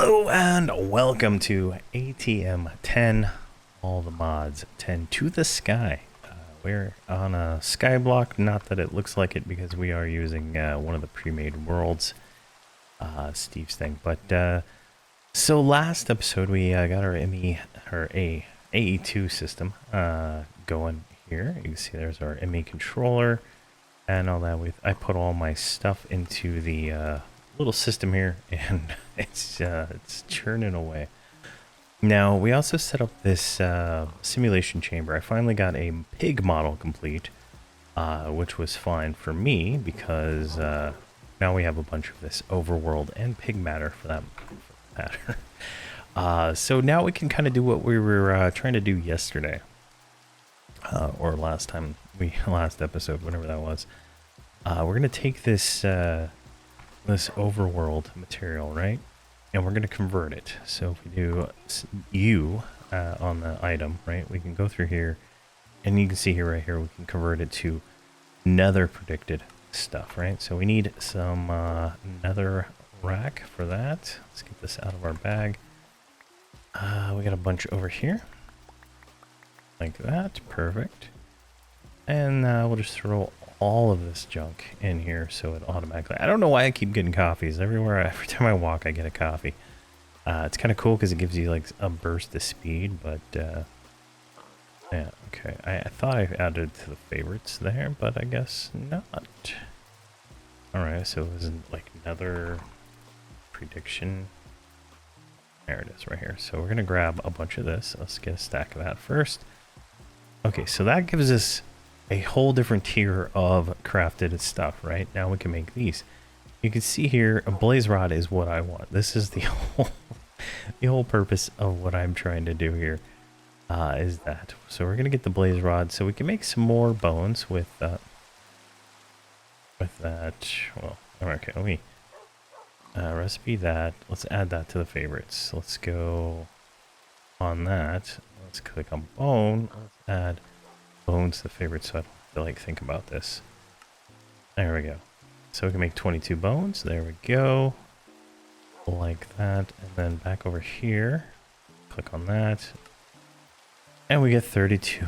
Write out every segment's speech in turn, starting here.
Hello and welcome to ATM 10, all the mods 10 to the sky. We're on a sky block, not that it looks like it because we are using one of the pre-made worlds, Steve's thing. But so last episode we got our AE2 system going here. You can see there's our ME controller and all that. I put all my stuff into the little system here, and it's churning away. Now we also set up this simulation chamber. I finally got a pig model complete, which was fine for me because now we have a bunch of this overworld and pig matter for that matter. So now we can kind of do what we were trying to do yesterday, or last episode, whatever that was. We're gonna take this overworld material, right? And we're going to convert it. So if we do U on the item, right, we can go through here, and you can see here, right here, we can convert it to nether predicted stuff, right? So we need some nether rack for that. Let's get this out of our bag. We got a bunch over here, like that. Perfect. And we'll just throw all of this junk in here so it automatically... I don't know why I keep getting coffees. Every time I walk, I get a coffee. It's kind of cool because it gives you like a burst of speed, but yeah, okay. I thought I added to the favorites there, but I guess not. Alright, so it isn't like another prediction. There it is right here. So we're going to grab a bunch of this. Let's get a stack of that first. Okay, so that gives us a whole different tier of crafted stuff, right? Now we can make these. You can see here, a blaze rod is what I want. This is the whole purpose of what I'm trying to do here, is that. So we're gonna get the blaze rod so we can make some more bones with that. Well, okay, let me recipe that. Let's add that to the favorites. Let's go on that. Let's click on bone. Let's add bones to the favorite, so I don't have to like think about this. There we go. So we can make 22 bones. There we go. Like that. And then back over here, click on that. And we get 32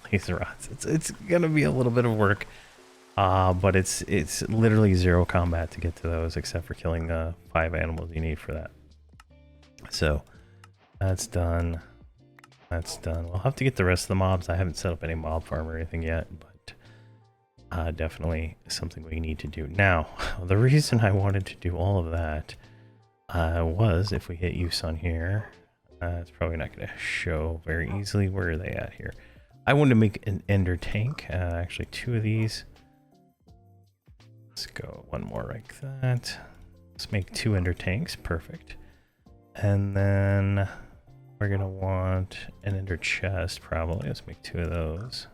blaze rods. It's gonna be a little bit of work. But it's literally zero combat to get to those, except for killing 5 animals you need for that. So that's done. That's done. We'll have to get the rest of the mobs. I haven't set up any mob farm or anything yet, but definitely something we need to do. Now, the reason I wanted to do all of that was if we hit use on here, it's probably not going to show very easily. Where are they at here? I wanted to make an ender tank, actually 2 of these. Let's go one more like that. Let's make 2 ender tanks. Perfect. And then we're gonna want an ender chest, probably. Let's make 2 of those.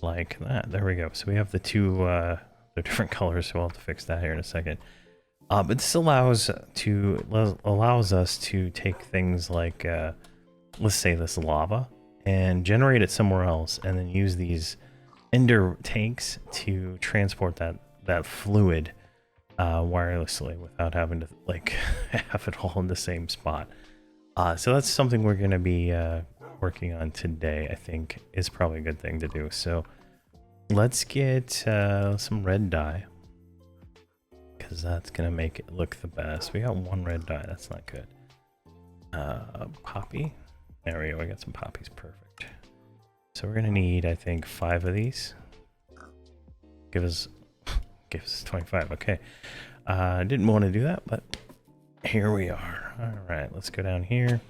Like that. There we go. So we have the 2, they're different colors, so we'll have to fix that here in a second. But this allows us to take things like, let's say this lava, and generate it somewhere else, and then use these ender tanks to transport that fluid wirelessly without having to like have it all in the same spot. So that's something we're going to be working on today. I think is probably a good thing to do. So let's get some red dye, because that's going to make it look the best. We got 1 red dye. That's not good. Poppy. There we go. I got some poppies. Perfect. So we're going to need, I think, 5 of these. Give us 25. Okay. Didn't want to do that, but here we are. All right, let's go down here.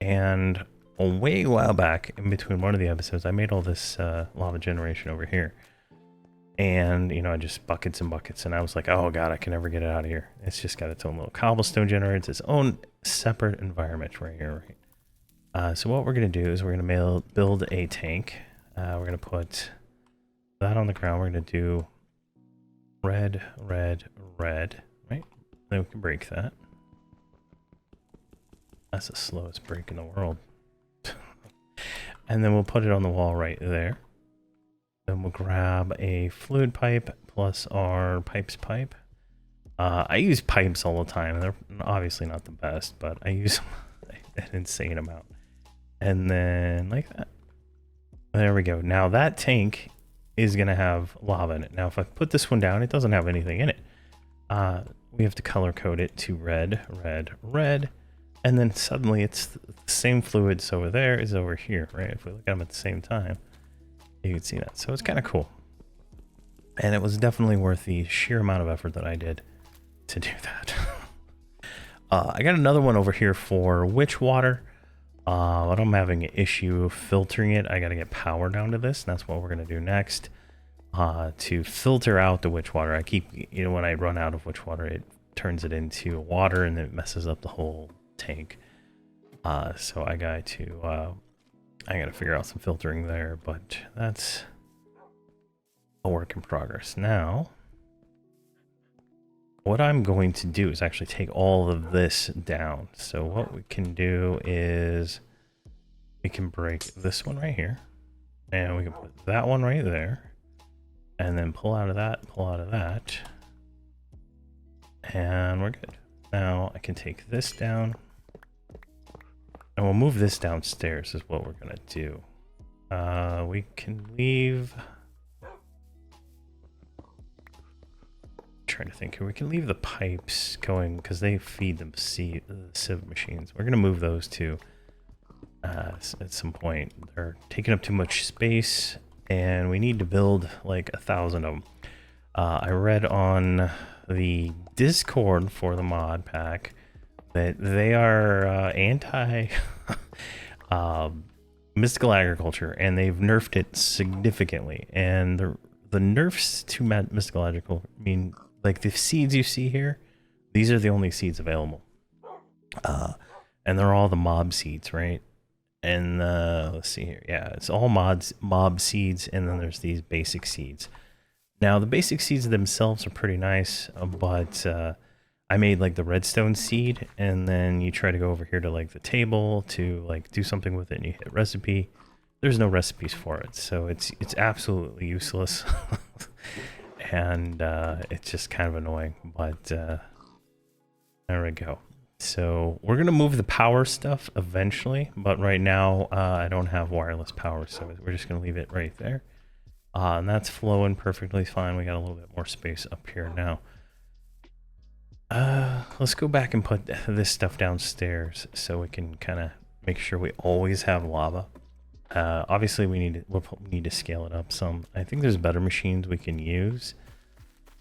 And a way while back, in between one of the episodes, I made all this lava generation over here. And, you know, I just buckets and buckets, and I was like, oh god, I can never get it out of here. It's just got its own little cobblestone generator. It's its own separate environment right here, right? So what we're going to do is we're going to build a tank. We're going to put that on the ground. We're going to do red, red, red, right? Then we can break that. That's the slowest break in the world. And then we'll put it on the wall right there. Then we'll grab a fluid pipe, plus our pipes pipe. I use pipes all the time. They're obviously not the best, but I use them an insane amount. And then like that. There we go. Now that tank is going to have lava in it. Now if I put this one down, it doesn't have anything in it. We have to color code it to red, red, red. And then suddenly it's the same fluids over there is over here, right? If we look at them at the same time, you can see that. So it's kind of cool. And it was definitely worth the sheer amount of effort that I did to do that. I got another one over here for witch water. But I'm having an issue filtering it. I got to get power down to this. And that's what we're going to do next. To filter out the witch water. I keep, when I run out of witch water, it turns it into water and it messes up the whole tank. So I got to figure out some filtering there, but that's a work in progress. Now, what I'm going to do is actually take all of this down. So what we can do is we can break this one right here, and we can put that one right there, and then pull out of that, and we're good. Now I can take this down, and we'll move this downstairs is what we're gonna do. We can leave, trying to think, we can leave the pipes going because they feed them sieve machines. We're gonna move those to at some point. They're taking up too much space and we need to build like 1,000 of them. I read on the Discord for the mod pack that they are anti mystical agriculture, and they've nerfed it significantly. And the nerfs to mystical agriculture mean like the seeds you see here, these are the only seeds available, and they're all the mob seeds, right? And let's see here, yeah, it's all mob seeds, and then there's these basic seeds. Now the basic seeds themselves are pretty nice, but I made like the redstone seed, and then you try to go over here to like the table to like do something with it, and you hit recipe. There's no recipes for it, so it's absolutely useless. And it's just kind of annoying, but there we go. So we're gonna move the power stuff eventually, but right now I don't have wireless power, so we're just gonna leave it right there. And that's flowing perfectly fine. We got a little bit more space up here now. Let's go back and put this stuff downstairs so we can kind of make sure we always have lava. Obviously we'll need to scale it up some. I think there's better machines we can use,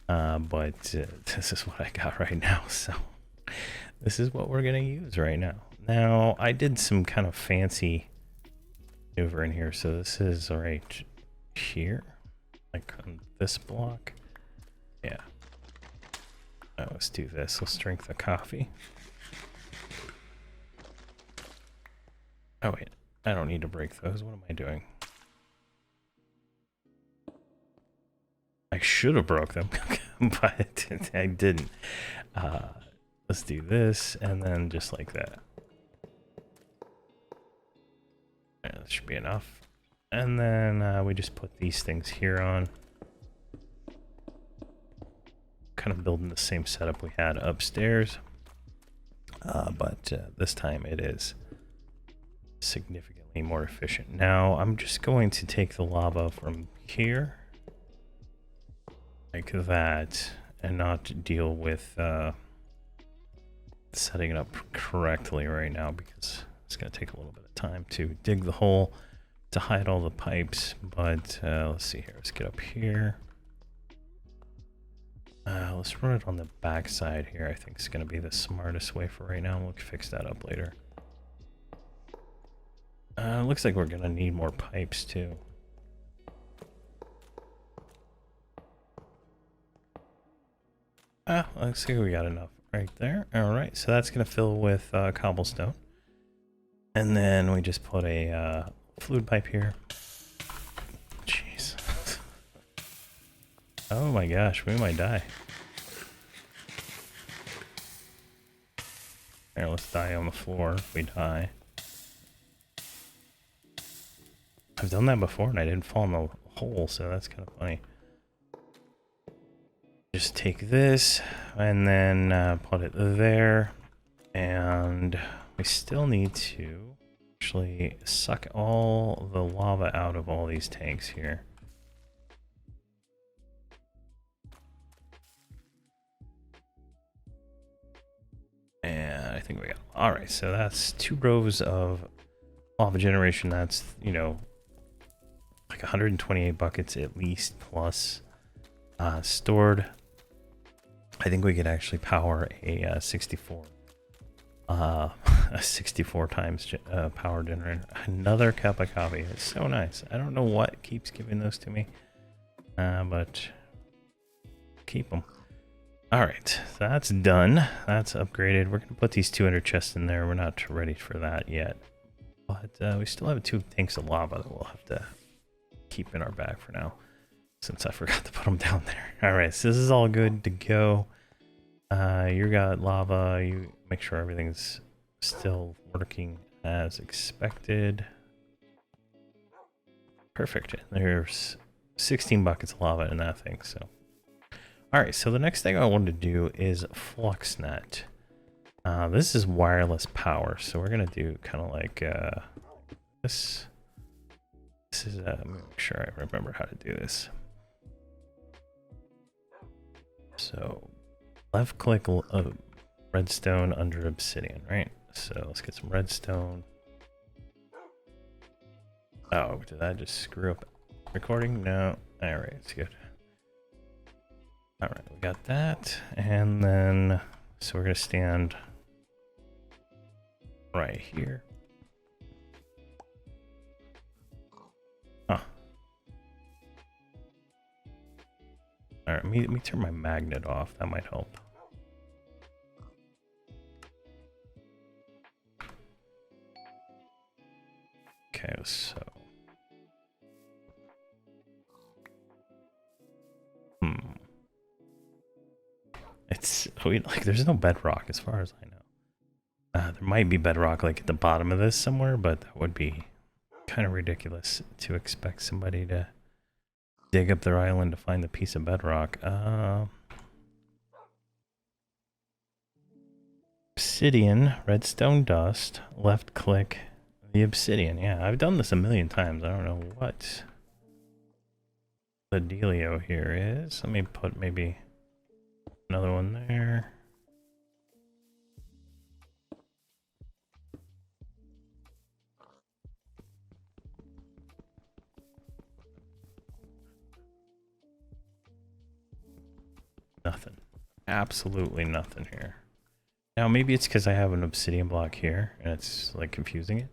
but this is what I got right now, so this is what we're gonna use right now. Now I did some kind of fancy maneuver in here, so this is right here, like on this block. Yeah. Let's do this. Let's drink the coffee. Oh wait, I don't need to break those. What am I doing? I should have broke them, but I didn't. Let's do this, and then just like that. That should be enough. And then we just put these things here on. Kind of building the same setup we had upstairs, but this time it is significantly more efficient. Now I'm just going to take the lava from here like that and not deal with setting it up correctly right now, because it's going to take a little bit of time to dig the hole to hide all the pipes. But let's see here, let's get up here. Let's run it on the back side here. I think it's going to be the smartest way for right now. We'll fix that up later. Looks like we're going to need more pipes too. Looks like we got enough right there. All right, so that's going to fill with cobblestone. And then we just put a fluid pipe here. Jeez. Oh my gosh, we might die. Here, let's die on the floor if we die. I've done that before and I didn't fall in the hole, so that's kind of funny. Just take this and then put it there. And we still need to actually suck all the lava out of all these tanks here. And I think we got, all right, so that's 2 rows of lava generation. That's, you know, like 128 buckets at least plus stored. I think we could actually power a 64 a 64 times power generator. Another cup of coffee. It's so nice. I don't know what keeps giving those to me, but keep them. All right, so that's done. That's upgraded. We're gonna put these 200 chests in there. We're not ready for that yet, but we still have 2 tanks of lava that we'll have to keep in our bag for now, since I forgot to put them down there. All right, so this is all good to go. You got lava. You make sure everything's still working as expected. Perfect. There's 16 buckets of lava in that thing. So, all right. So the next thing I wanted to do is FluxNet. This is wireless power. So we're gonna do kind of like this. This is let me make sure I remember how to do this. So left click redstone under obsidian, right? So let's get some redstone. Oh, did I just screw up recording? No. All right, it's good. All right, we got that. And then, so we're gonna stand right here. Huh. All right, let me turn my magnet off. That might help. Okay, so. It's like there's no bedrock as far as I know. There might be bedrock like at the bottom of this somewhere, but that would be kind of ridiculous to expect somebody to dig up their island to find a piece of bedrock. Obsidian, redstone dust, left click the obsidian. Yeah, I've done this a million times. I don't know what the dealio here is. Let me put maybe another one there. Nothing. Absolutely nothing here. Now maybe it's because I have an obsidian block here and it's like confusing it.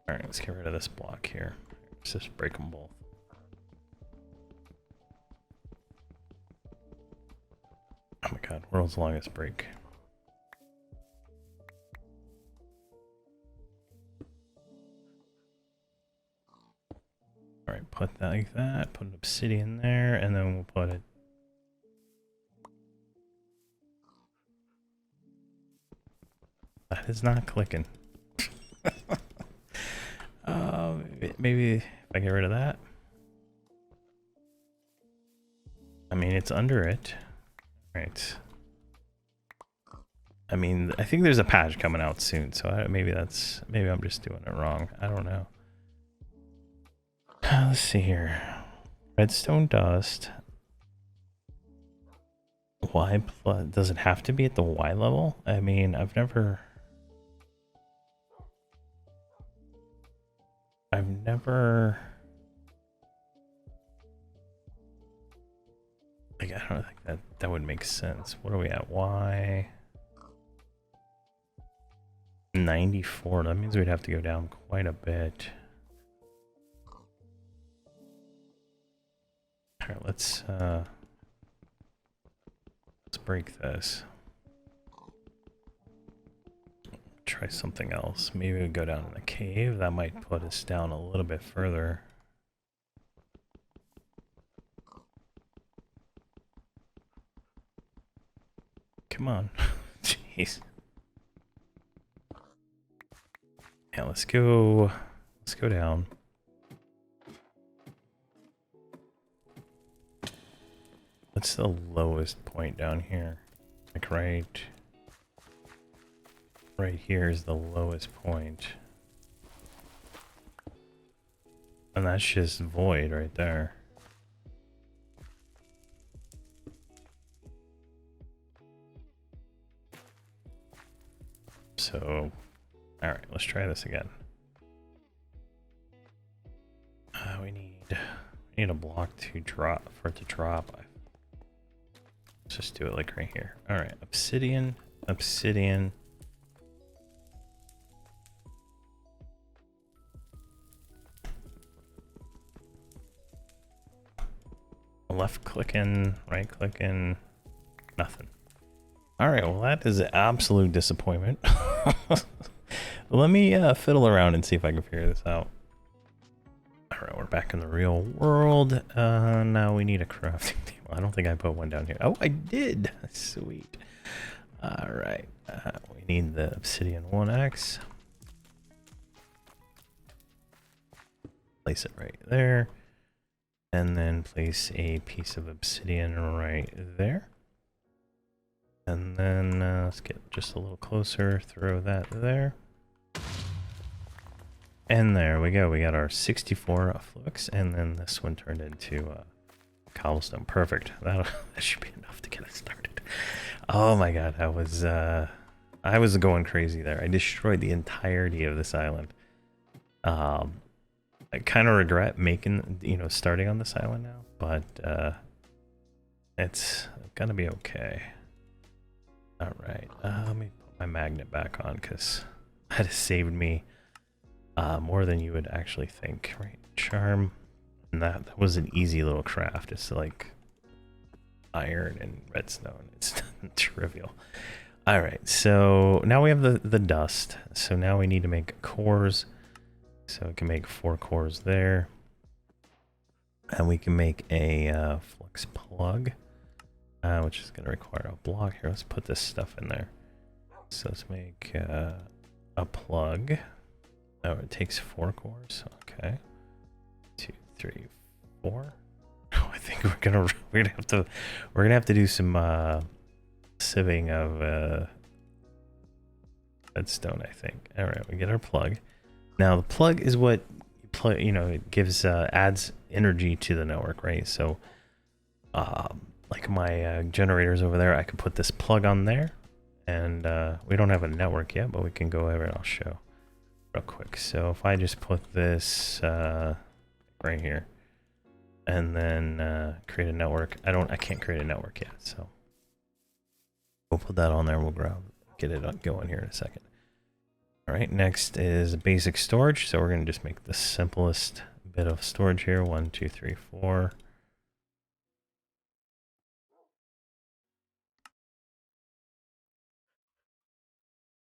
All right, let's get rid of this block here. Let's just break them both. Oh my god, world's longest break. All right, put that like that, put an obsidian there, and then we'll put it. That is not clicking. Maybe if I get rid of that. I mean, it's under it. Right. I mean, I think there's a patch coming out soon, so maybe I'm just doing it wrong. I don't know. Let's see here. Redstone dust. Y plus, does it have to be at the Y level? I mean, I've never like, I don't think that would make sense. What are we at? Y 94. That means we'd have to go down quite a bit. All right, let's break this. Try something else. Maybe we go down in the cave. That might put us down a little bit further. Come on. Jeez. Yeah, let's go down. What's the lowest point down here? Like right here is the lowest point. And that's just void right there. So, alright, let's try this again. We need a block to drop, for it to drop. Let's just do it like right here. Alright, obsidian, obsidian. Left clicking, right clicking, nothing. Alright, well that is an absolute disappointment. Let me fiddle around and see if I can figure this out. Alright, we're back in the real world. Now we need a crafting table. I don't think I put one down here. Oh, I did! Sweet. Alright, we need the obsidian 1x. Place it right there. And then place a piece of obsidian right there. And then let's get just a little closer, throw that there. And there we go, we got our 64 flux, and then this one turned into cobblestone. Perfect, that should be enough to get us started. Oh my god, I was going crazy there. I destroyed the entirety of this island. I kind of regret making, starting on this island now, but it's gonna be okay. All right, let me put my magnet back on because that has saved me more than you would actually think. Right, charm, and that was an easy little craft. It's like iron and redstone. It's trivial. All right, so now we have the dust. So now we need to make cores. So we can make 4 cores there. And we can make a flux plug, which is going to require a block here. Let's put this stuff in there. So let's make a plug. Oh, it takes 4 cores. Okay. 2, 3, 4. Oh, I think we're gonna have to do some sieving of redstone, I think. All right, we get our plug. Now the plug is what it gives adds energy to the network, right? So like my generators over there, I can put this plug on there, and we don't have a network yet, but we can go over and I'll show real quick. So if I just put this right here and then create a network, I can't create a network yet, so we'll put that on there and we'll get it going here in a second. All right, next is basic storage. So we're going to just make the simplest bit of storage here. 1, 2, 3, 4.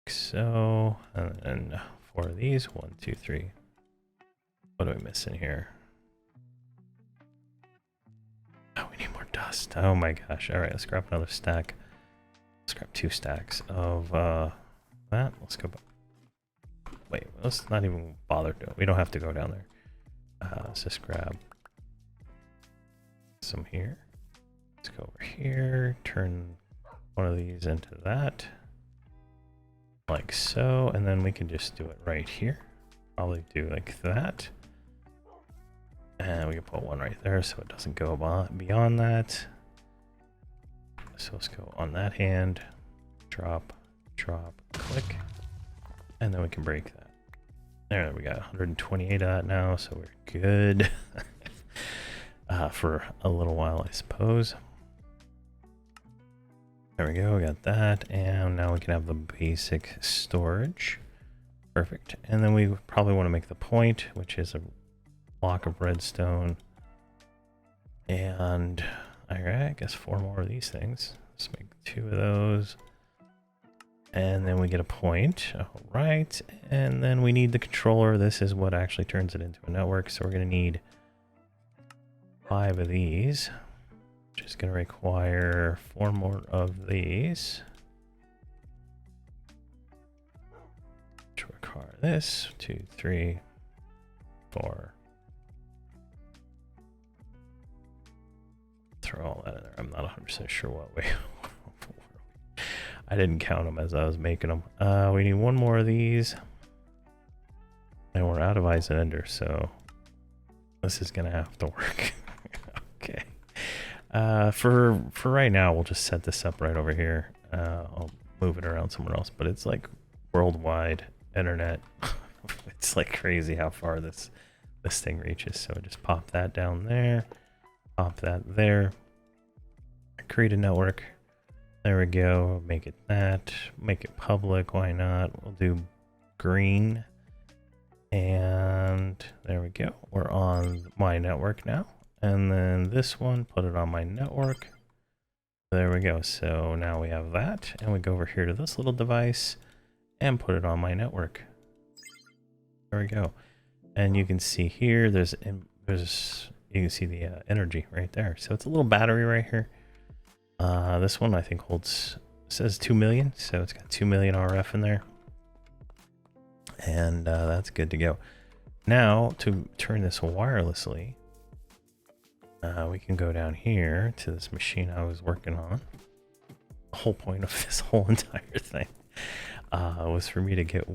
So, and 4 of these. 1, 2, 3. What are we missing here? Oh, we need more dust. Oh my gosh. All right, let's grab another stack. Let's grab 2 stacks of that. Let's go back. Wait, let's not even bother doing it. We don't have to go down there. Let's just grab some here. Let's go over here, turn one of these into that. Like so, and then we can just do it right here. Probably do like that. And we can put one right there so it doesn't go beyond that. So let's go on that hand, drop, drop, click. And then we can break that. There, we got 128 out now, so we're good for a little while, I suppose. There we go, we got that, and now we can have the basic storage. Perfect. And then we probably want to make the point, which is a block of redstone. And I guess 4 more of these things. Let's make 2 of those. And then we get a point. All right. And then we need the controller. This is what actually turns it into a network. So we're going to need 5 of these, which is going to require 4 more of these. which require this 2, 3, 4. Throw all that in there. I'm not 100% sure what way. I didn't count them as I was making them. We need one more of these. And we're out of eyes and ender, so this is gonna have to work. Okay. For right now, we'll just set this up right over here. I'll move it around somewhere else, but it's like worldwide internet. It's like crazy how far this thing reaches. So just pop that down there, pop that there, create a network. There we go. Make it that. Make it public. Why not? We'll do green. And there we go. We're on my network now. And then this one, put it on my network. There we go. So now we have that. And we go over here to this little device and put it on my network. There we go. And you can see here, you can see the energy right there. So it's a little battery right here. This one I think holds, says 2 million. So it's got 2 million RF in there. And that's good to go. Now to turn this wirelessly, we can go down here to this machine I was working on. The whole point of this whole entire thing was for me to get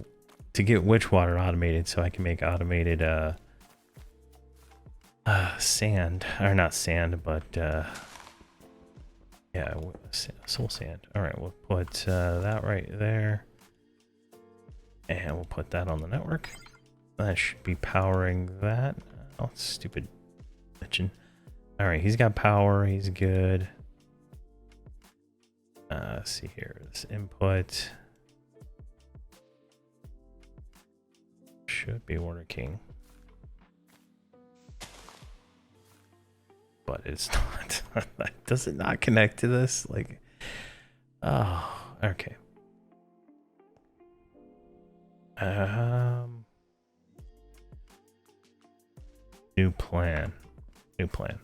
witchwater automated, so I can make automated sand, or not sand, but yeah, soul sand. All right, we'll put that right there. And we'll put that on the network. That should be powering that. Oh, stupid bitchin'. All right, he's got power. He's good. Let's see here. This input should be working, but it's not. Does it not connect to this? Like, oh, okay. New plan.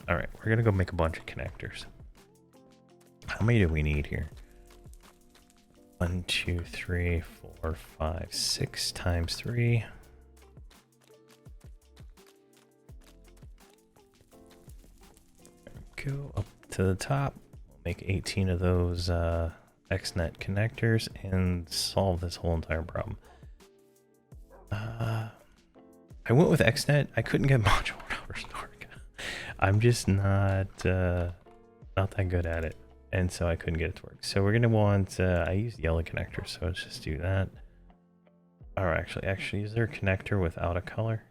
All right, we're gonna go make a bunch of connectors. How many do we need here? 1, 2, 3, 4, 5, 6 times 3. There we go, up to the top. We'll make 18 of those XNet connectors and solve this whole entire problem. I went with XNet. I couldn't get module routers to work. I'm just not that good at it, and so I couldn't get it to work. So we're gonna want. I used yellow connectors, so let's just do that. Or actually, is there a connector without a color?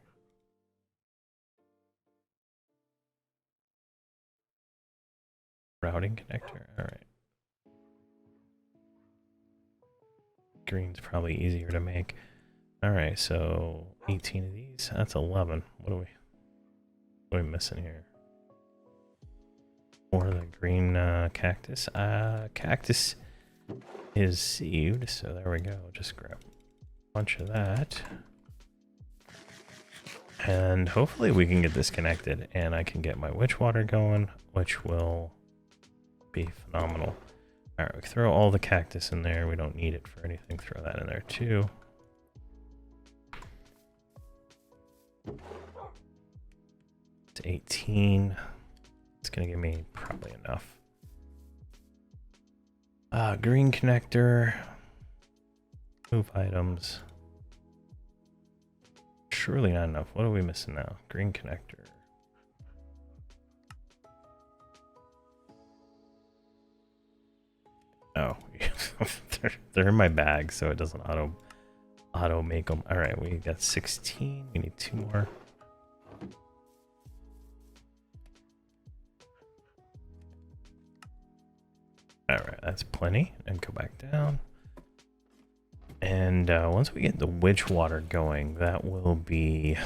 Routing connector. All right. Green's probably easier to make. All right, so 18 of these. That's 11. What are we missing here? Or the green cactus. Cactus is sieved, so there we go. Just grab a bunch of that. And hopefully we can get this connected and I can get my witchwater going, which will be phenomenal. All right, we throw all the cactus in there. We don't need it for anything. Throw that in there too. It's 18. It's gonna give me probably enough. Green connector. Move items. Surely not enough. What are we missing now? Green connector. Oh, they're in my bag, so it doesn't auto make them. All right, we got 16. We need 2 more. All right, that's plenty. And go back down. And once we get the witchwater going, that will be.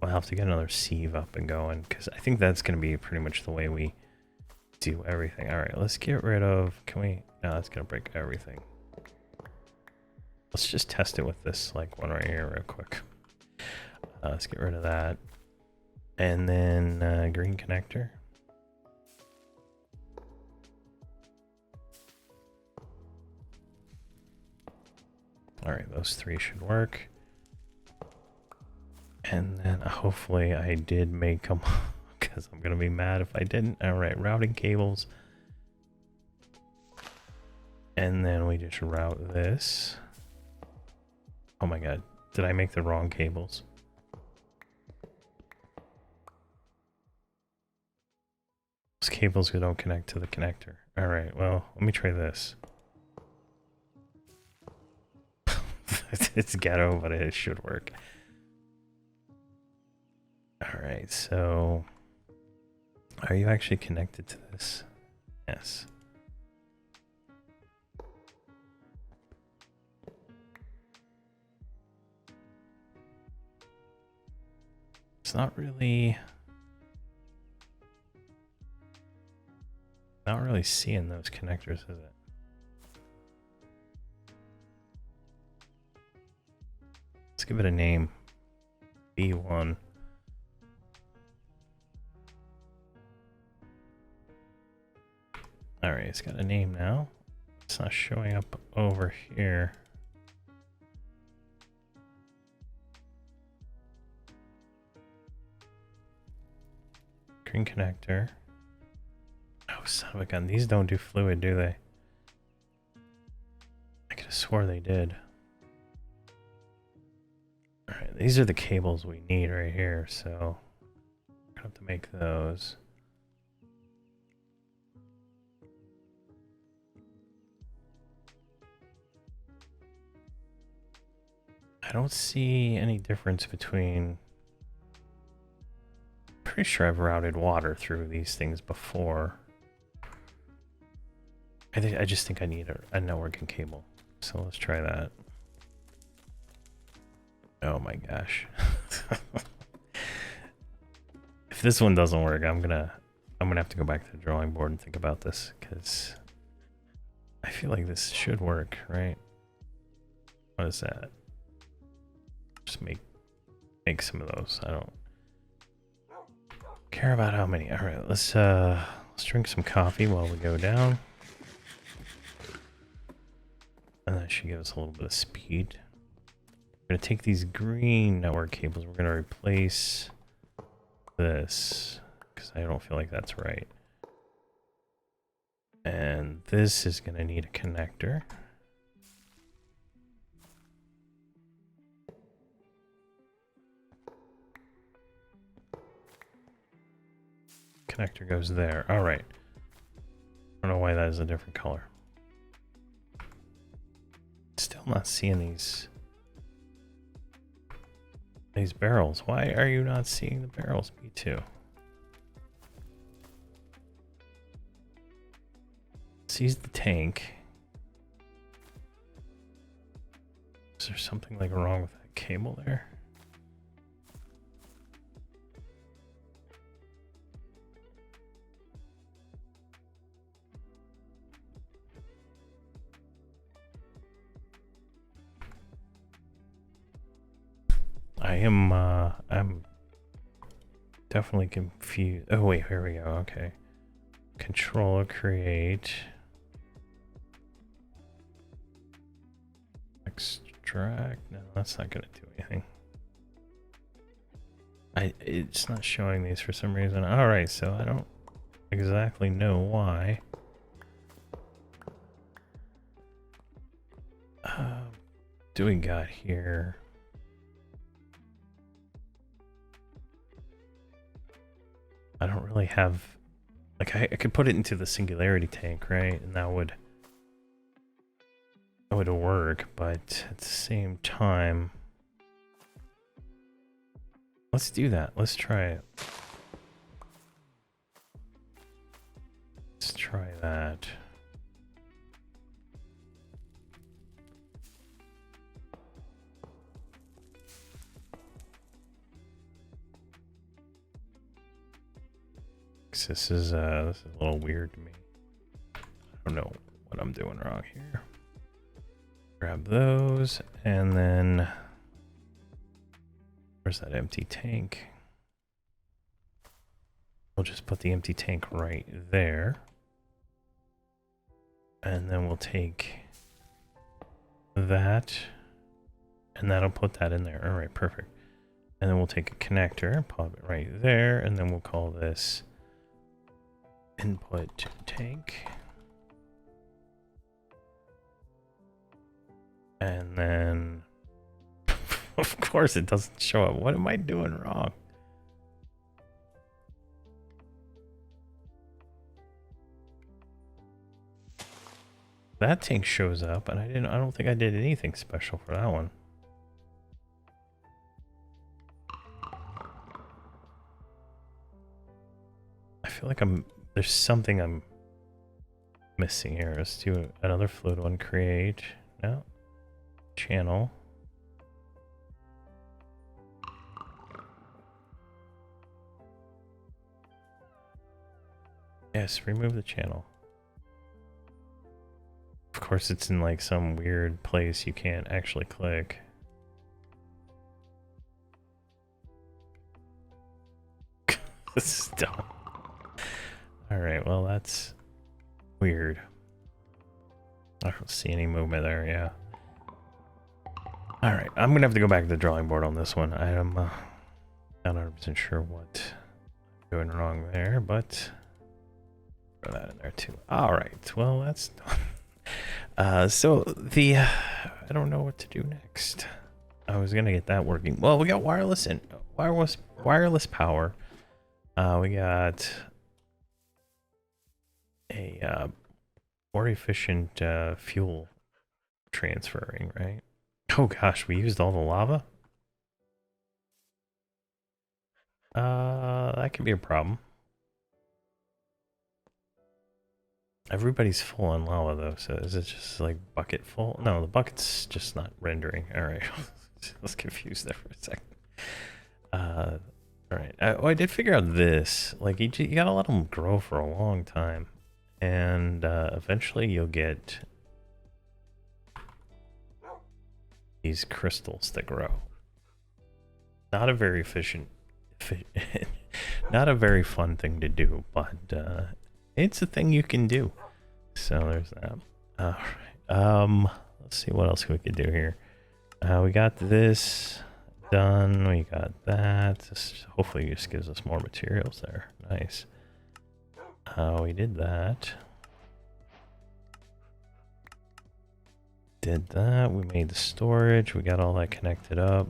We'll have to get another sieve up and going, because I think that's going to be pretty much the way we do everything. All right, let's get rid of. Can we? No, that's going to break everything. Let's just test it with this, like, one right here real quick. Let's get rid of that. And then green connector. Alright, those three should work. And then hopefully I did make them, because I'm going to be mad if I didn't. Alright, routing cables. And then we just route this. Oh my god, did I make the wrong cables? Those cables don't connect to the connector. Alright, well, let me try this. It's ghetto, but it should work. Alright, so... Are you actually connected to this? Yes. It's not really seeing those connectors, is it? Let's give it a name. B1. Alright, it's got a name now. It's not showing up over here. Green connector. Oh, son of a gun. These don't do fluid, do they? I could have swore they did. Alright, these are the cables we need right here, so I'm gonna have to make those. I don't see any difference between... Pretty sure I've routed water through these things before. I just think I need a networking cable. So let's try that. Oh my gosh. If this one doesn't work, I'm gonna have to go back to the drawing board and think about this, because I feel like this should work, right? What is that? Just make some of those. I don't care about how many. All right, let's drink some coffee while we go down. And that should give us a little bit of speed. We're gonna take these green network cables. We're gonna replace this because I don't feel like that's right. And this is gonna need a connector. Connector goes there. All right. I don't know why that is a different color. Still not seeing these barrels. Why are you not seeing the barrels, B2? Sees the tank. Is there something like wrong with that cable there? I'm definitely confused. Oh wait, here we go. Okay. Controller create. Extract. No, that's not gonna do anything. It's not showing these for some reason. Alright, so I don't exactly know why. Do we got here? I don't really have, like, I could put it into the singularity tank, right? And that would work, but at the same time, let's do that. Let's try it. Let's try that. This is a little weird to me. I don't know what I'm doing wrong here. Grab those, and then where's that empty tank? We'll just put the empty tank right there. And then we'll take that. And that'll put that in there. All right, perfect. And then we'll take a connector, pop it right there, and then we'll call this input tank. And then, of course, it doesn't show up. What am I doing wrong? That tank shows up, and I don't think I did anything special for that one. I feel like there's something I'm missing here. Let's do another fluid one. Create. No. Channel. Yes, remove the channel. Of course, it's in like some weird place you can't actually click. This is dumb. Alright, well, that's weird. I don't see any movement there, yeah. Alright, I'm gonna have to go back to the drawing board on this one. I am not 100% sure what I'm doing wrong there, but throw that in there too. Alright, well, that's done. So the I don't know what to do next. I was gonna get that working. Well, we got wireless power. We got a more efficient fuel transferring, right? Oh gosh, we used all the lava. That could be a problem. Everybody's full on lava though, so is it just like bucket full? No, the bucket's just not rendering. All right, I was confused there for a second. All right. Oh, I did figure out this. Like you gotta let them grow for a long time, and eventually you'll get these crystals that grow. Not a very not a very fun thing to do, but it's a thing you can do. So there's that. All right. Let's see what else we could do here. We got this done. We got that. This hopefully just gives us more materials there. Nice. We did that. Did that. We made the storage. We got all that connected up.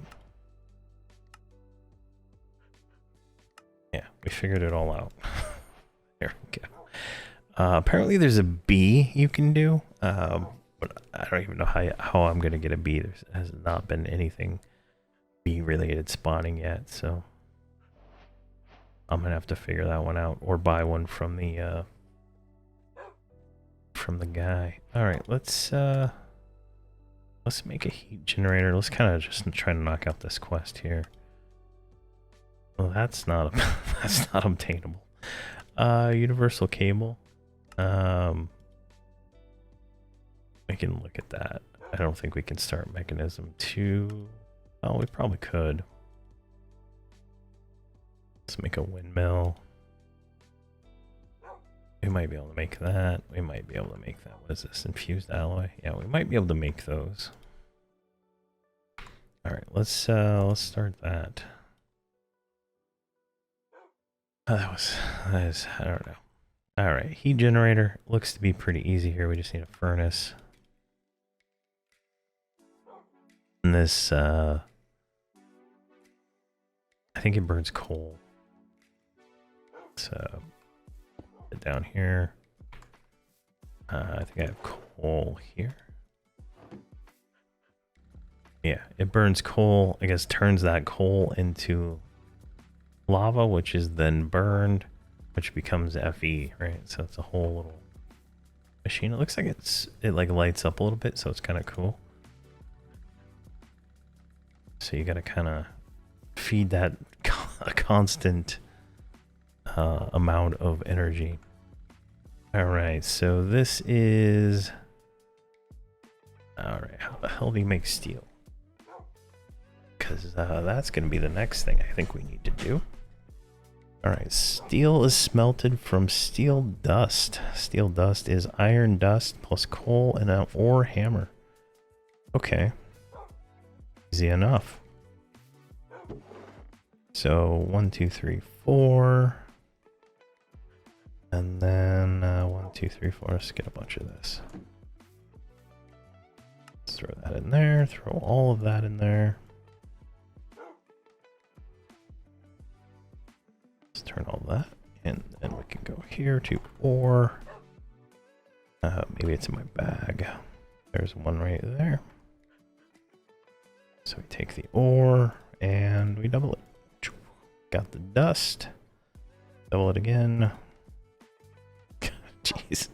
Yeah, we figured it all out. There we go. Apparently there's a bee you can do, but I don't even know how I'm going to get a bee. There has not been anything bee-related spawning yet, so I'm going to have to figure that one out or buy one from the guy. All right, let's make a heat generator. Let's kind of just try to knock out this quest here. Well, that's not that's not obtainable. Universal cable. We can look at that. I don't think we can start Mekanism 2. Oh, we probably could. Let's make a windmill. We might be able to make that. We might be able to make that. What is this? Infused alloy? Yeah, we might be able to make those. All right, let's start that. That is, I don't know. All right, heat generator looks to be pretty easy here. We just need a furnace. And this, I think it burns coal. So, put it down here. I think I have coal here. Yeah, it burns coal. I guess turns that coal into lava, which is then burned, which becomes Fe, right? So it's a whole little machine. It looks like it like lights up a little bit, so it's kind of cool. So you got to kind of feed that a constant amount of energy. All right, so this is... All right, how the hell do you make steel? Because that's going to be the next thing I think we need to do. All right, steel is smelted from steel dust. Steel dust is iron dust plus coal and an ore hammer. Okay. Easy enough. So 1, 2, 3, 4. And then 1, 2, 3, 4. Let's get a bunch of this. Let's throw that in there. Throw all of that in there. Let's turn all that. And then we can go here to ore. Maybe it's in my bag. There's one right there. So we take the ore and we double it. Got the dust. Double it again. Jeez,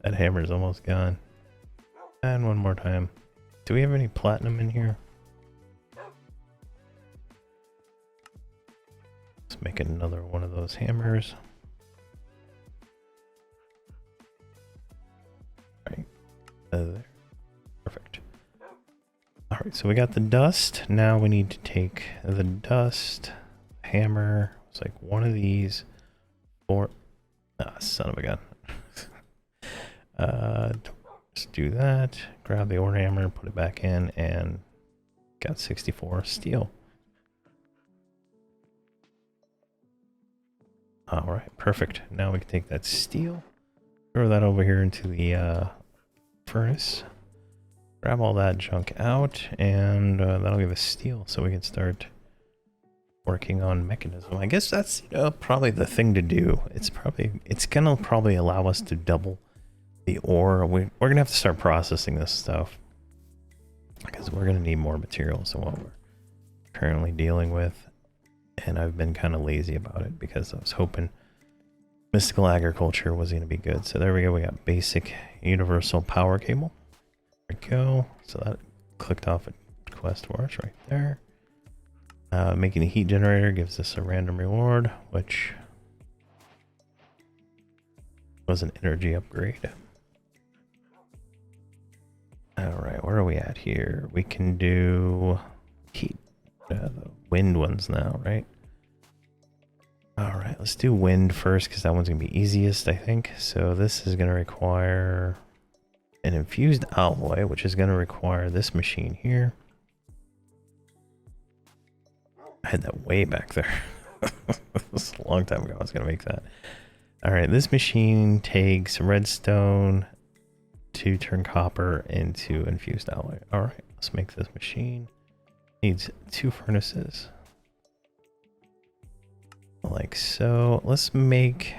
that hammer's almost gone. And one more time. Do we have any platinum in here? Let's make another one of those hammers. Right there. Perfect. Alright, so we got the dust. Now we need to take the dust, hammer. It's like one of these. Four. Ah, son of a gun. Let's do that. Grab the ore hammer, put it back in, and got 64 steel. Alright, perfect. Now we can take that steel, throw that over here into the furnace, grab all that junk out, and that'll give us steel so we can start working on Mekanism. I guess that's probably the thing to do. It's gonna probably allow us to double the ore. We're gonna have to start processing this stuff because we're gonna need more materials than what we're currently dealing with. And I've been kind of lazy about it because I was hoping mystical agriculture was gonna be good. So there we go. We got basic universal power cable. There we go. So that clicked off a quest for us right there. Making a heat generator gives us a random reward, which was an energy upgrade. Alright, where are we at here? We can do heat, the wind ones now, right? Alright, let's do wind first because that one's going to be easiest, I think. So this is going to require an infused alloy, which is going to require this machine here. I had that way back there. This was a long time ago. I was going to make that. Alright, this machine takes redstone to turn copper into infused alloy. Alright, let's make this machine. Needs 2 furnaces. Like so. Let's make...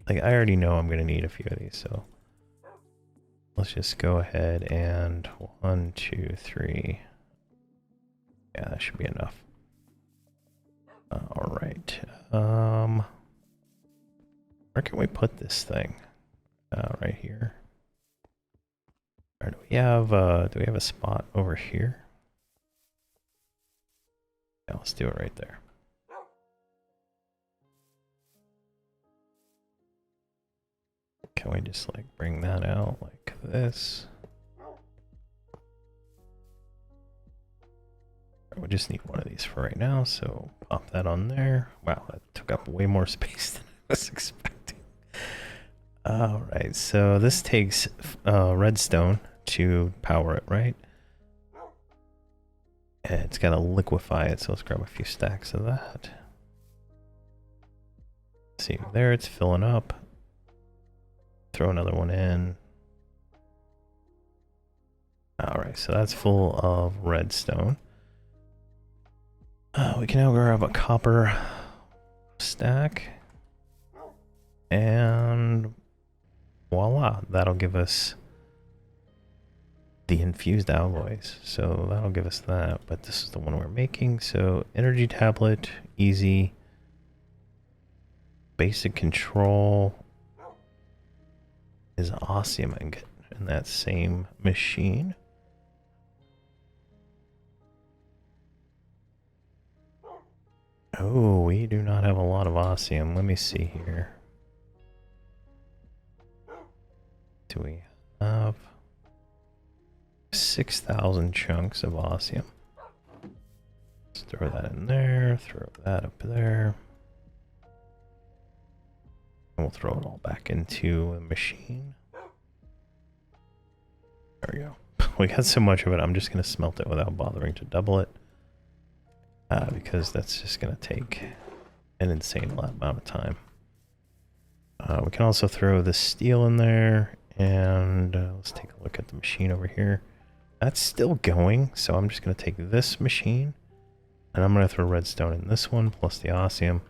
Like, I already know I'm going to need a few of these, so... Let's just go ahead and 1, 2, 3... Yeah, that should be enough. Alright. Where can we put this thing? Right here. Or do we have a spot over here? Yeah, let's do it right there. Can we just like bring that out like this? We just need one of these for right now, so pop that on there. Wow, that took up way more space than I was expecting. Alright, so this takes redstone to power it, right? And it's got to liquefy it, so let's grab a few stacks of that. See, there it's filling up. Throw another one in. Alright, so that's full of redstone. We can now grab a copper stack. And voila, that'll give us the infused alloys. So that'll give us that, but this is the one we're making. So energy tablet, easy. Basic control is awesome in that same machine. Oh, we do not have a lot of osmium. Let me see here. Do we have 6,000 chunks of osmium? Let's throw that in there, throw that up there. And we'll throw it all back into the machine. There we go. we got so much of it, I'm just going to smelt it without bothering to double it. Because that's just going to take an insane amount of time. We can also throw the steel in there, and let's take a look at the machine over here. That's still going, so I'm just going to take this machine, and I'm going to throw redstone in this one, plus the osmium,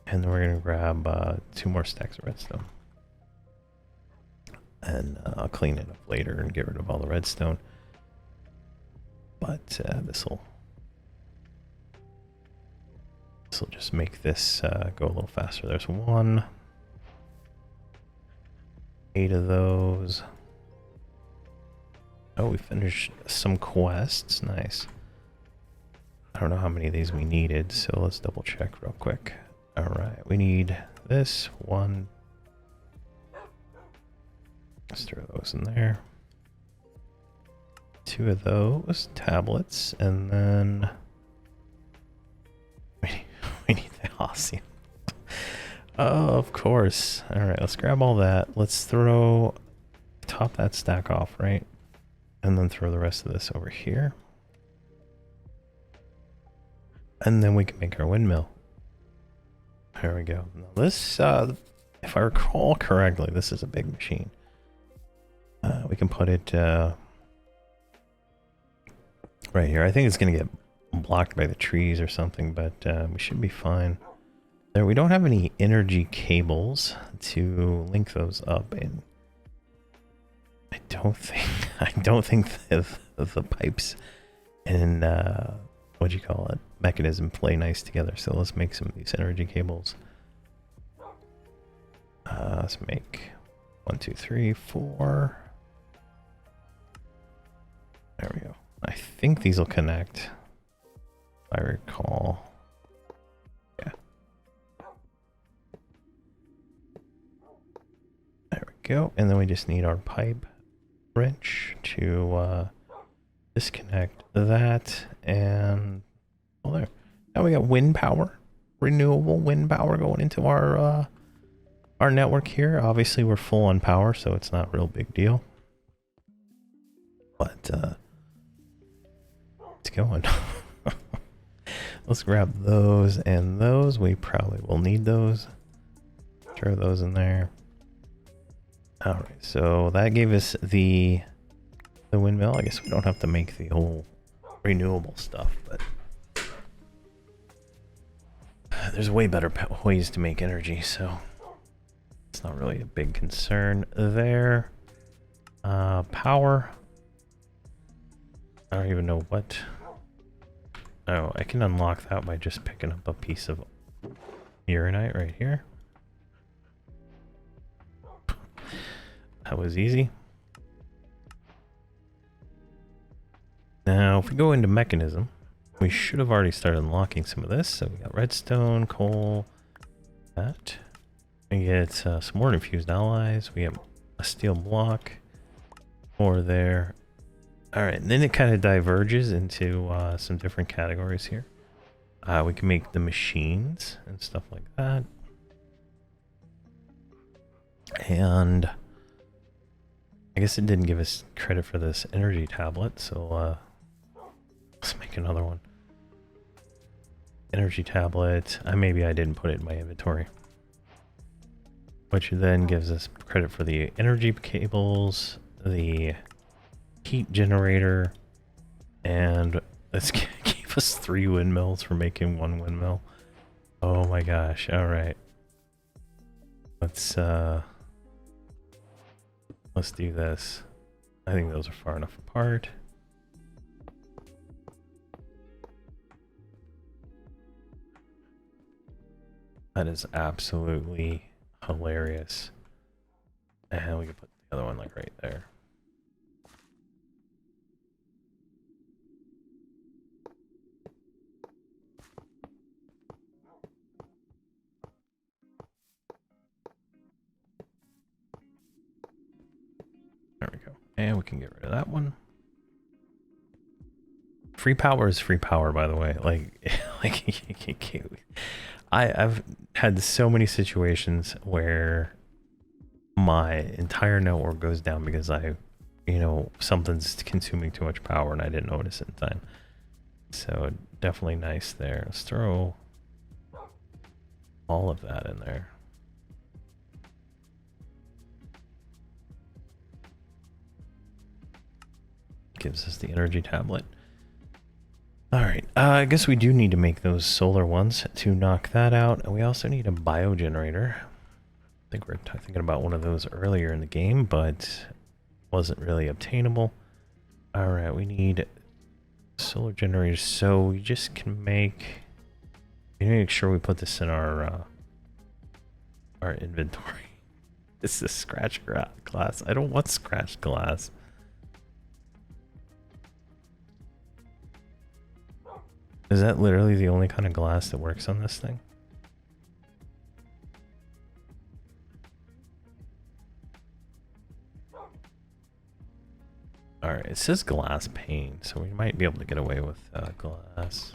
and then we're going to grab 2 more stacks of redstone. And I'll clean it up later and get rid of all the redstone. But this'll just make this go a little faster. There's 1. 8 of those. Oh, we finished some quests. Nice. I don't know how many of these we needed, so let's double check real quick. Alright, we need this 1. Let's throw those in there. 2 of those tablets, and then we need the osmium. Oh, of course. Alright, let's grab all that. Let's top that stack off, right? And then throw the rest of this over here. And then we can make our windmill. There we go. Now this, if I recall correctly, this is a big machine. We can put it right here. I think it's going to get blocked by the trees or something, but we should be fine. There, we don't have any energy cables to link those up in. I don't think the pipes and what do you call it, Mekanism play nice together. So let's make some of these energy cables. Let's make 1, 2, 3, 4. There we go. I think these will connect, if I recall. Yeah. There we go. And then we just need our pipe wrench to disconnect that, and well, there. Now we got wind power, renewable wind power going into our network here. Obviously we're full on power, so it's not a real big deal. But it's going. Let's grab those and those. We probably will need those. Throw those in there. All right, so that gave us the windmill. I guess we don't have to make the whole renewable stuff, but there's way better ways to make energy, so it's not really a big concern there. Power. I don't even know what. Oh, I can unlock that by just picking up a piece of uranite right here. That was easy. Now, if we go into Mekanism, we should have already started unlocking some of this. So we got redstone, coal, that. We get some more infused alloys. We have a steel block, more there. All right, and then it kind of diverges into some different categories here. We can make the machines and stuff like that. And I guess it didn't give us credit for this energy tablet, so let's make another one. Energy tablet. Maybe I didn't put it in my inventory. Which then gives us credit for the energy cables, the heat generator, and let's give us 3 windmills for making 1 windmill. Oh my gosh. All right. Let's do this. I think those are far enough apart. That is absolutely hilarious. And we can put the other one like right there. There we go. And we can get rid of that one. Free power is free power, by the way. I've had so many situations where my entire network goes down because I, you know, something's consuming too much power and I didn't notice it in time. So definitely nice there. Let's throw all of that in there. Gives us the energy tablet. All right, I guess we do need to make those solar ones to knock that out. And we also need a biogenerator. I think we were thinking about one of those earlier in the game, but wasn't really obtainable. All right, we need solar generators. So we just can make... We need to make sure we put this in our inventory. This is scratch glass. I don't want scratched glass. Is that literally the only kind of glass that works on this thing? Alright, it says glass pane, so we might be able to get away with glass.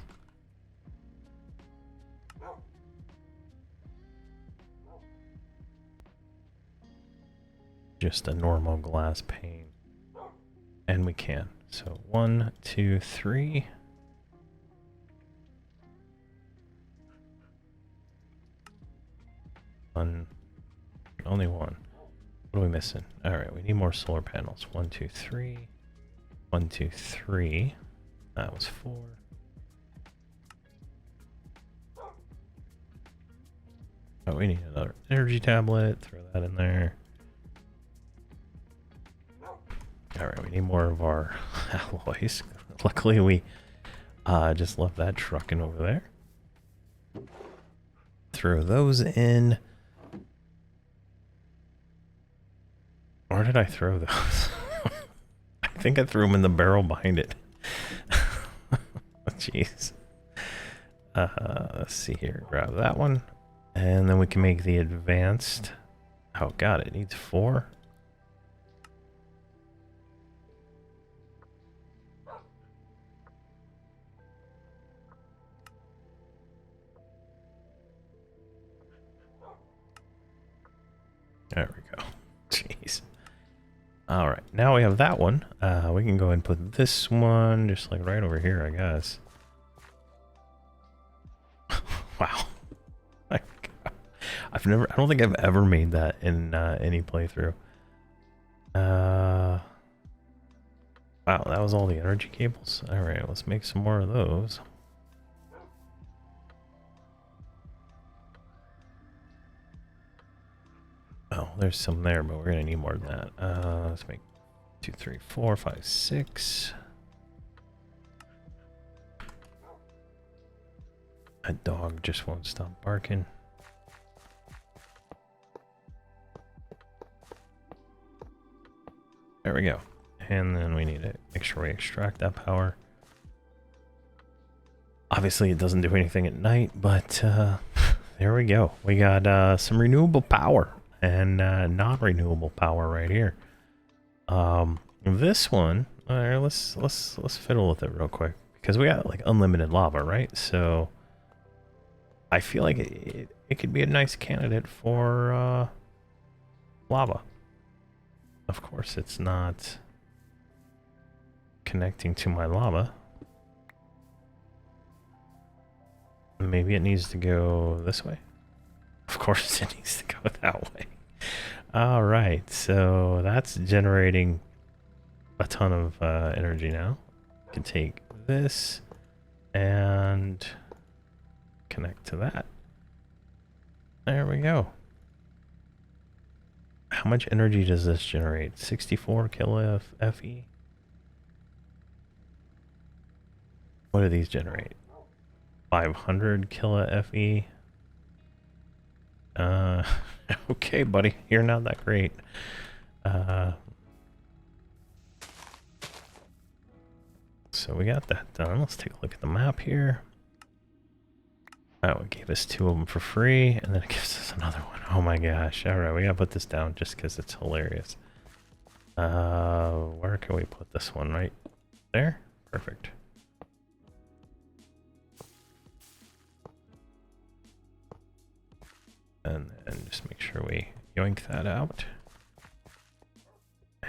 Just a normal glass pane. And we can. So 1, 2, 3. Only one. What are we missing? All right, we need more solar panels. 1, 2, 3. 1, 2, 3. That was 4. Oh, we need another energy tablet. Throw that in there. All right, we need more of our alloys. Luckily, we just left that trucking over there. Throw those in. Where did I throw those? I think I threw them in the barrel behind it. Jeez. Let's see here. Grab that one. And then we can make the advanced. Oh, God, it needs 4. There we go. Jeez. All right, now we have that one. We can go ahead and put this one just like right over here, I guess. Wow. I don't think I've ever made that in any playthrough. Wow, that was all the energy cables. All right, let's make some more of those. Oh, there's some there, but we're gonna need more than that. Let's make 2, 3, 4, 5, 6. That dog just won't stop barking. There we go. And then we need to make sure we extract that power. Obviously, it doesn't do anything at night, but there we go. We got some renewable power and non-renewable power right here. This one, all right, let's fiddle with it real quick because we got like unlimited lava, right? So I feel like it could be a nice candidate for lava. Of course, it's not connecting to my lava. Maybe it needs to go this way. Of course, it needs to go that way. All right, so that's generating a ton of energy now. I can take this and connect to that. There we go. How much energy does this generate? 64 kilo FE? What do these generate? 500 kilo FE? Okay, buddy, you're not that great. So we got that done. Let's take a look at the map here. Oh, it gave us 2 of them for free, and then it gives us another one. Oh my gosh. All right, we gotta put this down just because it's hilarious. Where can we put this one? Right there? Perfect. And then just make sure we yoink that out.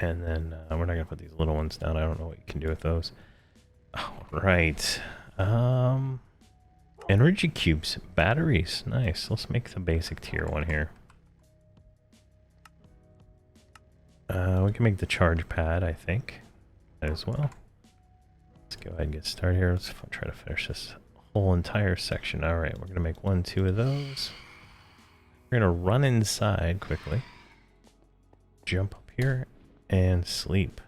And then we're not gonna put these little ones down. I don't know what you can do with those. All right. Energy cubes, batteries, nice. Let's make the basic tier one here. We can make the charge pad, I think, as well. Let's go ahead and get started here. Let's try to finish this whole entire section. All right, we're gonna make 1, 2 of those. We're gonna run inside quickly, jump up here, and sleep.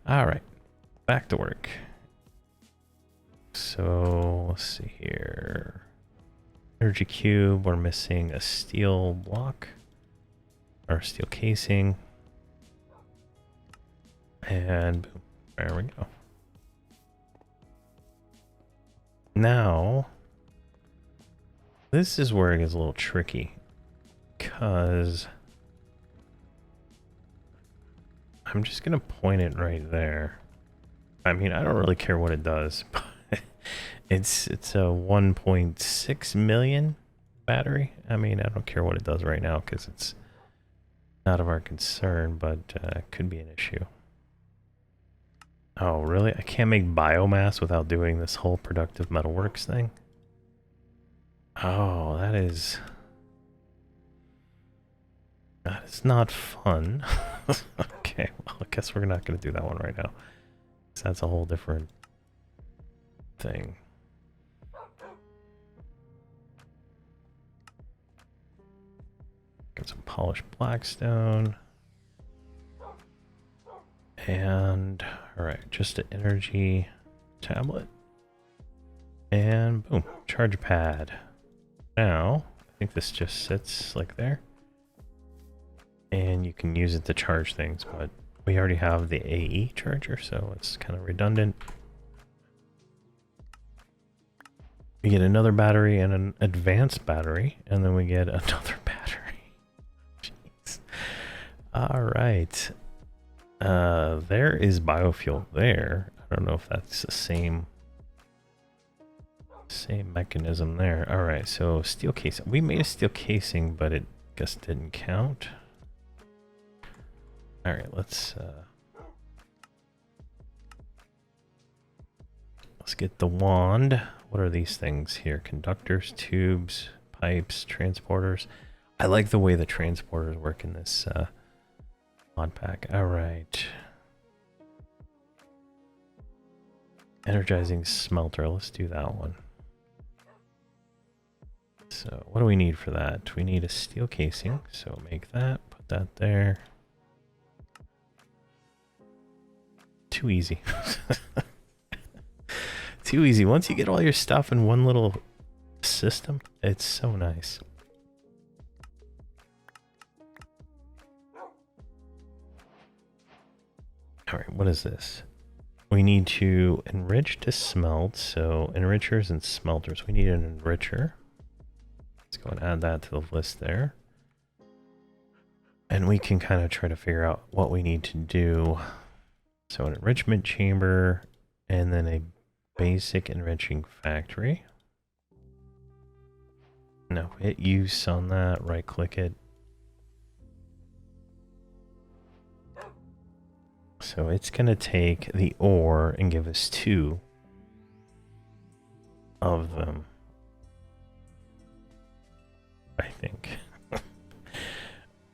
All right, back to work. So let's see here. Energy cube, we're missing a steel block or steel casing. And boom, there we go. Now, this is where it gets a little tricky because I'm just gonna point it right there. I mean, I don't really care what it does, but it's a 1.6 million battery. I mean, I don't care what it does right now because it's not of our concern, but it could be an issue. Oh, really? I can't make biomass without doing this whole productive metalworks thing? Oh, that is not fun. Okay, well, I guess we're not going to do that one right now. So that's a whole different thing. Get some polished blackstone. And, alright, just an energy tablet. And boom, charge pad. Now, I think this just sits like there. And you can use it to charge things, but we already have the AE charger, so it's kind of redundant. We get another battery and an advanced battery, and then we get another battery. Jeez. Alright. There is biofuel there. I don't know if that's the same mechanism there. All right, so steel casing. We made a steel casing, but it just didn't count. All right, let's get the wand. What are these things here? Conductors, tubes, pipes, transporters. I like the way the transporters work in this mod pack. All right. Energizing smelter. Let's do that one. So what do we need for that? We need a steel casing. So make that, put that there. Too easy. Too easy. Once you get all your stuff in one little system, it's so nice. All right, what is this? We need to enrich to smelt. So enrichers and smelters. We need an enricher. Let's go and add that to the list there. And we can kind of try to figure out what we need to do. So an enrichment chamber and then a basic enriching factory. Now hit use on that, right click it. So it's going to take the ore and give us 2 of them, I think.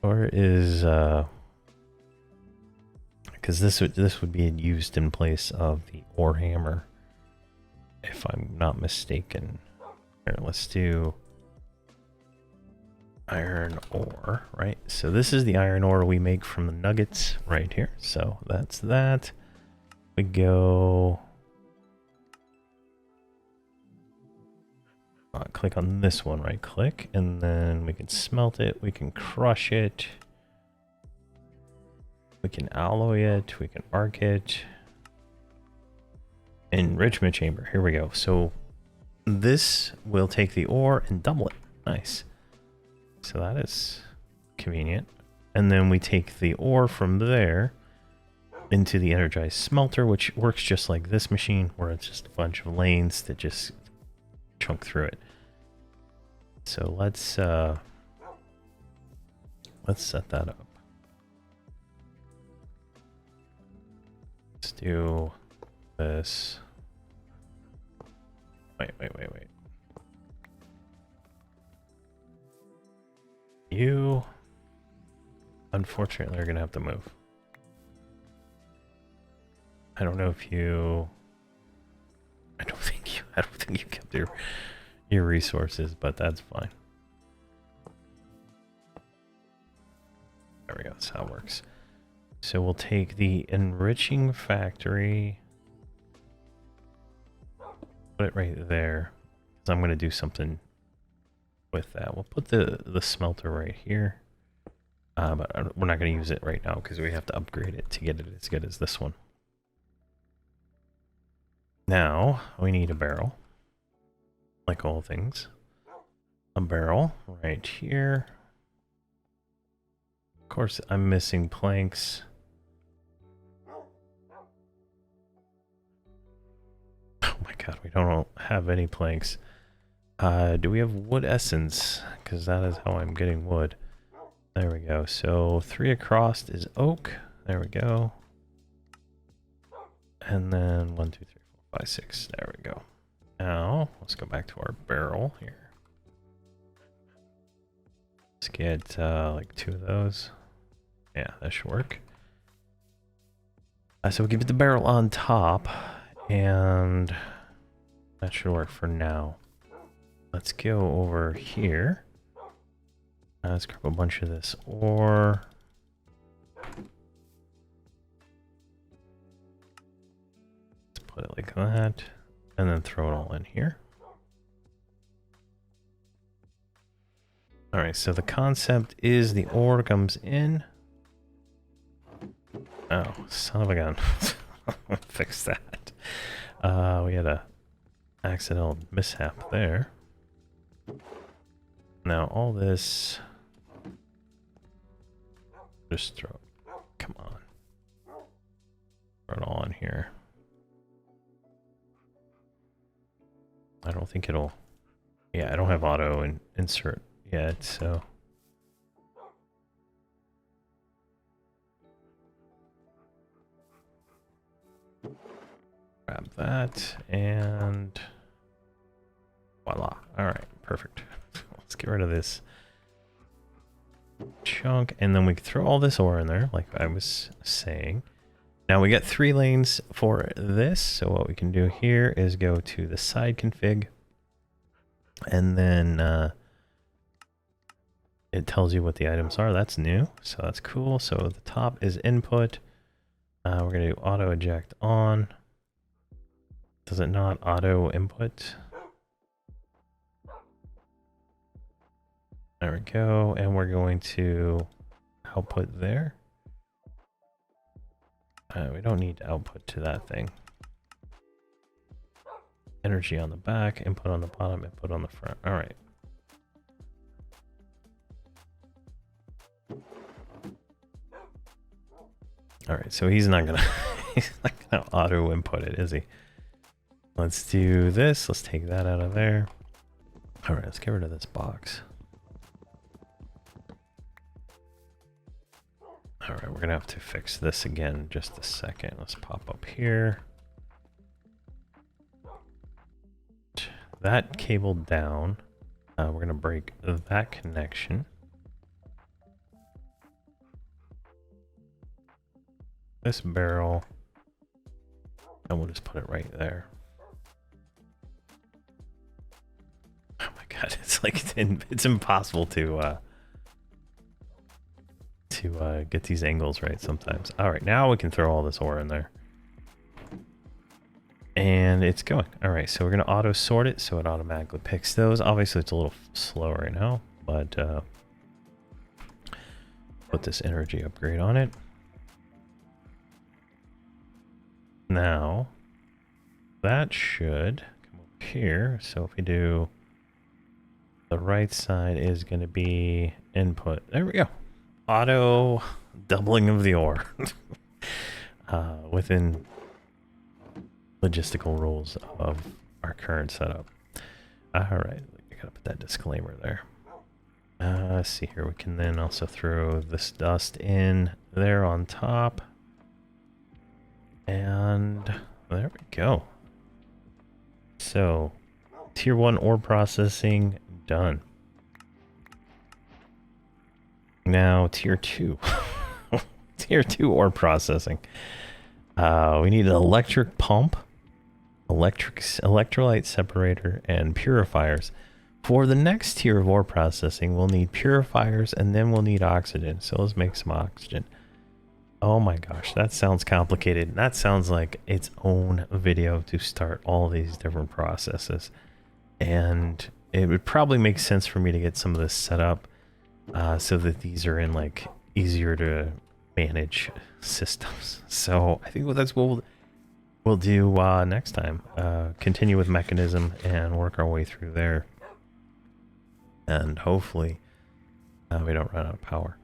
Or is because this would be used in place of the ore hammer, if I'm not mistaken. Here, let's do iron ore, right? So this is the iron ore we make from the nuggets right here. So that's that. We go click on this one, right click, and then we can smelt it, we can crush it, we can alloy it, we can arc it. Enrichment chamber, here we go. So this will take the ore and double it. Nice. So that is convenient. And then we take the ore from there into the energized smelter, which works just like this machine, where it's just a bunch of lanes that just chunk through it. So let's let's set that up. Let's do this. Wait. You, unfortunately, are gonna have to move. I don't know if you. I don't think you kept your resources, but that's fine. There we go. That's how it works. So we'll take the enriching factory, put it right there. So I'm going to do something with that. We'll put the smelter right here, but we're not going to use it right now because we have to upgrade it to get it as good as this one. Now we need a barrel, like all things. A barrel right here. Of course, I'm missing planks. Oh my god, we don't have any planks. Do we have wood essence? Because that is how I'm getting wood. There we go. So 3 across is oak. There we go. And then 1, 2, 3, 4, 5, 6. There we go. Now, let's go back to our barrel here. Let's get like 2 of those. Yeah, that should work. So we'll give it the barrel on top, and that should work for now. Let's go over here. Let's grab a bunch of this ore. Let's put it like that, and then throw it all in here. Alright, so the concept is the ore comes in. Oh, son of a gun. Fix that. We had a accidental mishap there. Now all this, just throw it. Come on. Throw it all in here. I don't think it'll, yeah, I don't have auto and insert yet, so. Grab that and voila. All right, perfect. Let's get rid of this chunk, and then we can throw all this ore in there, like I was saying. Now we got 3 lanes for this, so what we can do here is go to the side config, and then it tells you what the items are. That's new, so that's cool. So the top is input. We're gonna do auto eject on. Does it not auto input? There we go, and we're going to output there. We don't need output to that thing. Energy on the back, input on the bottom, input on the front. All right. All right, so he's not gonna auto input it, is he? Let's do this. Let's take that out of there. All right, let's get rid of this box. All right, we're gonna have to fix this again in just a second. Let's pop up here. That cable down. We're gonna break that connection. This barrel, and we'll just put it right there. Oh my god, it's like it's impossible to get these angles right sometimes. All right, now we can throw all this ore in there. And it's going. All right, so we're gonna auto sort it so it automatically picks those. Obviously it's a little slow right now, but put this energy upgrade on it. Now that should come over here. So if we do, the right side is going to be input. There we go. Auto doubling of the ore within logistical rules of our current setup. All right, I gotta put that disclaimer there. Let's see here. We can then also throw this dust in there on top. And there we go. So, tier 1 ore processing done. Now, tier 2. Tier 2 ore processing. We need an electric pump, electrolyte separator, and purifiers. For the next tier of ore processing, we'll need purifiers, and then we'll need oxygen. So let's make some oxygen. Oh my gosh, that sounds complicated. That sounds like its own video to start all these different processes. And it would probably make sense for me to get some of this set up so that these are in like easier to manage systems. So I think that's what we'll do next time. Continue with Mekanism and work our way through there. And hopefully we don't run out of power.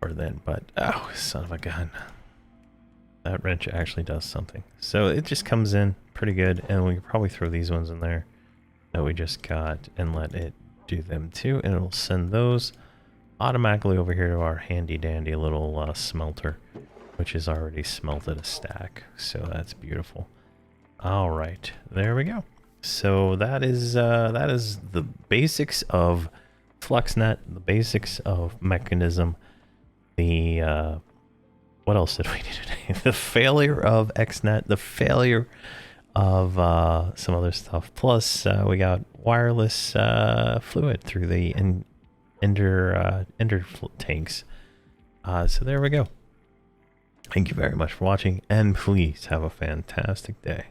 Or then, but oh, son of a gun. That wrench actually does something. So it just comes in pretty good, and we can probably throw these ones in there that we just got and let it do them too, and it'll send those automatically over here to our handy dandy little smelter, which is already smelted a stack. So that's beautiful. All right, there we go. So that is the basics of FluxNet, the basics of Mekanism. The what else did we do today? The failure of XNet, the failure of some other stuff. Plus, we got wireless fluid through the ender tanks. So there we go. Thank you very much for watching, and please have a fantastic day.